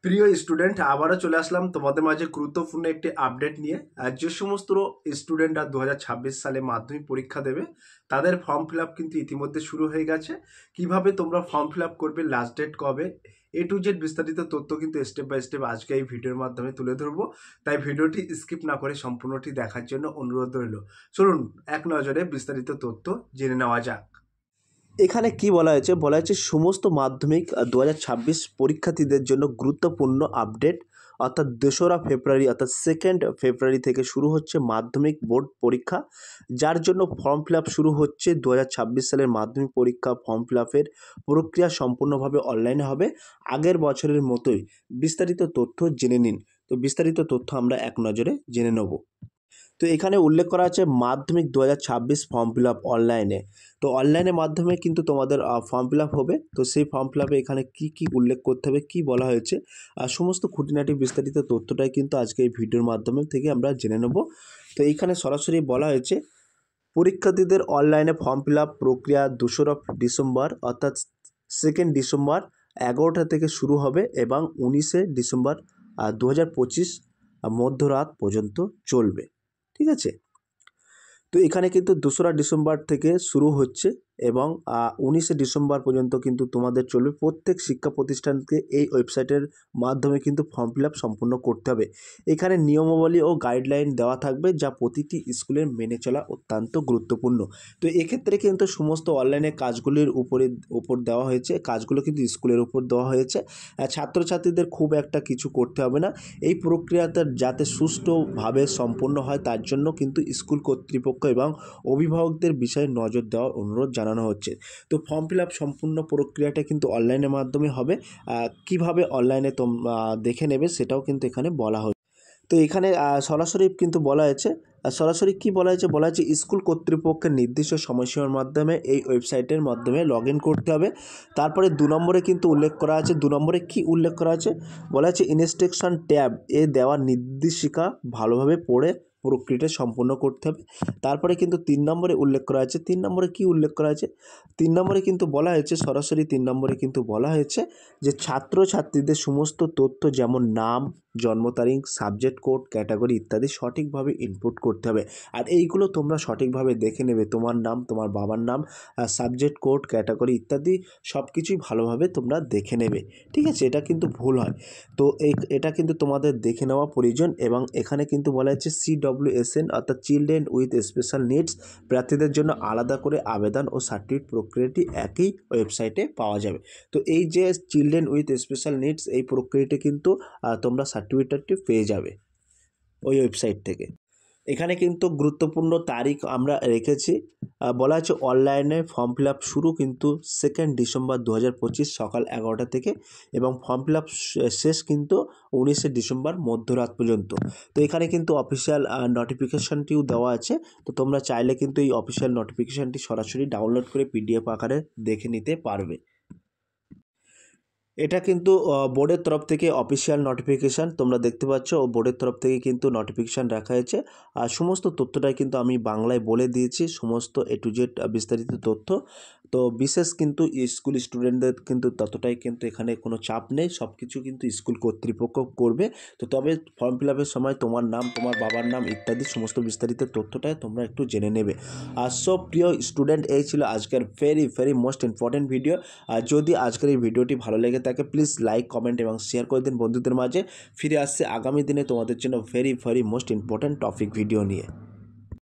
প্রিয় স্টুডেন্ট, আবারও চলে আসলাম তোমাদের মাঝে গুরুত্বপূর্ণ একটি আপডেট নিয়ে। আর যে সমস্ত স্টুডেন্টরা 2026 সালে মাধ্যমিক পরীক্ষা দেবে তাদের ফর্ম ফিল আপ কিন্তু ইতিমধ্যে শুরু হয়ে গেছে। কিভাবে তোমরা ফর্ম ফিল আপ করবে, লাস্ট ডেট কবে, এ টু জেড বিস্তারিত তথ্য কিন্তু স্টেপ বাই স্টেপ আজকে এই ভিডিওর মাধ্যমে তুলে ধরবো। তাই ভিডিওটি স্কিপ না করে সম্পূর্ণটি দেখার জন্য অনুরোধ রইল। চলুন এক নজরে বিস্তারিত তথ্য জেনে নেওয়া যাক। এখানে কি বলা হয়েছে সমস্ত মাধ্যমিক 2026 পরীক্ষার্থীদের জন্য গুরুত্বপূর্ণ আপডেট। অর্থাৎ 2রা ফেব্রুয়ারি অর্থাৎ 2nd ফেব্রুয়ারি থেকে শুরু হচ্ছে মাধ্যমিক বোর্ড পরীক্ষা, যার জন্য ফর্ম ফিল আপ শুরু হচ্ছে। 2026 সালের মাধ্যমিক পরীক্ষা ফর্ম ফিল আপের প্রক্রিয়া সম্পূর্ণভাবে অনলাইনে হবে, আগের বছরের মতোই। বিস্তারিত তথ্য জেনে নিন। তো বিস্তারিত তথ্য আমরা এক নজরে জেনে নেব। তো এখানে উল্লেখ করা আছে মাধ্যমিক 2026 ফর্ম ফিল আপ অনলাইনে। তো অনলাইনের মাধ্যমে কিন্তু তোমাদের ফর্ম ফিল আপ হবে। তো সেই ফর্ম ফিল আপে এখানে কী উল্লেখ করতে হবে, কী বলা হয়েছে, সমস্ত খুঁটিনাটি বিস্তারিত তথ্যটাই কিন্তু আজকে এই ভিডিওর মাধ্যমে থেকে আমরা জেনে নেব। তো এইখানে সরাসরি বলা হয়েছে পরীক্ষার্থীদের অনলাইনে ফর্ম ফিল আপ প্রক্রিয়া 2রা ডিসেম্বর অর্থাৎ 2nd ডিসেম্বর 11টা থেকে শুরু হবে এবং 19শে ডিসেম্বর 2025 মধ্যরাত পর্যন্ত চলবে। ঠিক আছে। তো এখানে কিন্তু 2রা ডিসেম্বর থেকে শুরু হচ্ছে এবং 19শে ডিসেম্বর পর্যন্ত কিন্তু তোমাদের চলবে। প্রত্যেক শিক্ষা প্রতিষ্ঠানকে এই ওয়েবসাইটের মাধ্যমে কিন্তু ফর্ম ফিল আপ সম্পূর্ণ করতে হবে। এখানে নিয়মাবলী ও গাইডলাইন দেওয়া থাকবে, যা প্রতিটি স্কুলের মেনে চলা অত্যন্ত গুরুত্বপূর্ণ। তো এক্ষেত্রে কিন্তু সমস্ত অনলাইনে কাজগুলির উপর দেওয়া হয়েছে, কাজগুলো কিন্তু স্কুলের উপর দেওয়া হয়েছে। ছাত্রছাত্রীদের খুব একটা কিছু করতে হবে না। এই প্রক্রিয়াটা যাতে সুষ্ঠুভাবে সম্পন্ন হয় তার জন্য কিন্তু স্কুল কর্তৃপক্ষ এবং অভিভাবকদের বিষয়ে নজর দেওয়ার অনুরোধ জানানো হচ্ছে। তো ফর্ম ফিল আপ সম্পূর্ণ প্রক্রিয়াটা কিন্তু অনলাইনের মাধ্যমে হবে। কিভাবে অনলাইনে দেখে নেবে সেটাও কিন্তু এখানে বলা হচ্ছে। তো এখানে সরাসরি কিন্তু বলা হয়েছে, সরাসরি কি বলা হয়েছে স্কুল কর্তৃপক্ষের নির্দিষ্ট সময়সীমার মাধ্যমে এই ওয়েবসাইটের মাধ্যমে লগ ইন করতে হবে। তারপরে 2 নম্বরে কিন্তু উল্লেখ করা আছে, 2 নম্বরে কি উল্লেখ করা আছে, বলা আছে ইনস্ট্রাকশন ট্যাব এ দেওয়া নির্দেশিকা ভালোভাবে পড়ে প্রক্রিয়াটা সম্পূর্ণ করতে হবে। তারপরে কিন্তু 3 নম্বরে উল্লেখ করা আছে, 3 নম্বরে কি উল্লেখ করা আছে, 3 নম্বরে কিন্তু বলা হয়েছে, সরাসরি 3 নম্বরে কিন্তু বলা হয়েছে যে ছাত্রছাত্রীদের সমস্ত তথ্য যেমন নাম, জন্ম তারিখ, সাবজেক্ট কোড, ক্যাটাগরি ইত্যাদি সঠিকভাবে ইনপুট করতে হবে। আর এইগুলো তোমরা সঠিকভাবে দেখে নেবে। তোমার নাম, তোমার বাবার নাম, সাবজেক্ট কোড, ক্যাটাগরি ইত্যাদি সব কিছুই ভালোভাবে তোমরা দেখে নেবে। ঠিক আছে, এটা কিন্তু ভুল হয়। তো এটা কিন্তু তোমাদের দেখে নেওয়া প্রয়োজন। এবং এখানে কিন্তু বলা হচ্ছে CWSN অর্থাৎ চিলড্রেন উইথ স্পেশাল নিডস প্রার্থীদের জন্য আলাদা করে আবেদন ও সার্টিফিকেট প্রক্রিয়াটি একই ওয়েবসাইটে পাওয়া যাবে। তো এই যে চিলড্রেন উইথ স্পেশাল নিডস এই প্রক্রিয়াটি কিন্তু তোমরা সার্টিফিকেটটি পেয়ে যাবে ওই ওয়েবসাইট থেকে। এখানে কিন্তু গুরুত্বপূর্ণ তারিখ আমরা রেখেছি। বলা আছে অনলাইনে ফর্ম ফিল আপ শুরু কিন্তু 2nd ডিসেম্বর 2025 সকাল 11টা থেকে এবং ফর্ম ফিল আপ শেষ কিন্তু 19শে ডিসেম্বর মধ্যরাত পর্যন্ত। তো এখানে কিন্তু অফিসিয়াল নোটিফিকেশানটিও দেওয়া আছে। তো তোমরা চাইলে কিন্তু এই অফিসিয়াল নোটিফিকেশানটি সরাসরি ডাউনলোড করে PDF আকারে দেখে নিতে পারবে। এটা কিন্তু বোর্ডের তরফ থেকে অফিসিয়াল নোটিফিকেশান তোমরা দেখতে পাচ্ছ। বোর্ডের তরফ থেকে কিন্তু নোটিফিকেশান রাখা হয়েছে। আর সমস্ত তথ্যটাই কিন্তু আমি বাংলায় বলে দিয়েছি, সমস্ত A to Z বিস্তারিত তথ্য। তো বিশেষ কিন্তু স্কুল স্টুডেন্টদের কিন্তু ততটাই কিন্তু এখানে কোনো চাপ নেই, সব কিছু কিন্তু স্কুল কর্তৃপক্ষ করবে। তো তবে ফর্ম ফিল আপের সময় তোমার নাম, তোমার বাবার নাম ইত্যাদি সমস্ত বিস্তারিত তথ্যটাই তোমরা একটু জেনে নেবে। আর সব প্রিয় স্টুডেন্ট, এই ছিল আজকের ভেরি মোস্ট ইম্পর্টেন্ট ভিডিও। আর যদি আজকের এই ভিডিওটি ভালো লেগে থাকে প্লিজ লাইক, কমেন্ট এবং শেয়ার করে দিন বন্ধুদের মাঝে। ফিরে আসছে আগামী দিনে তোমাদের জন্য very most important topic video নিয়ে।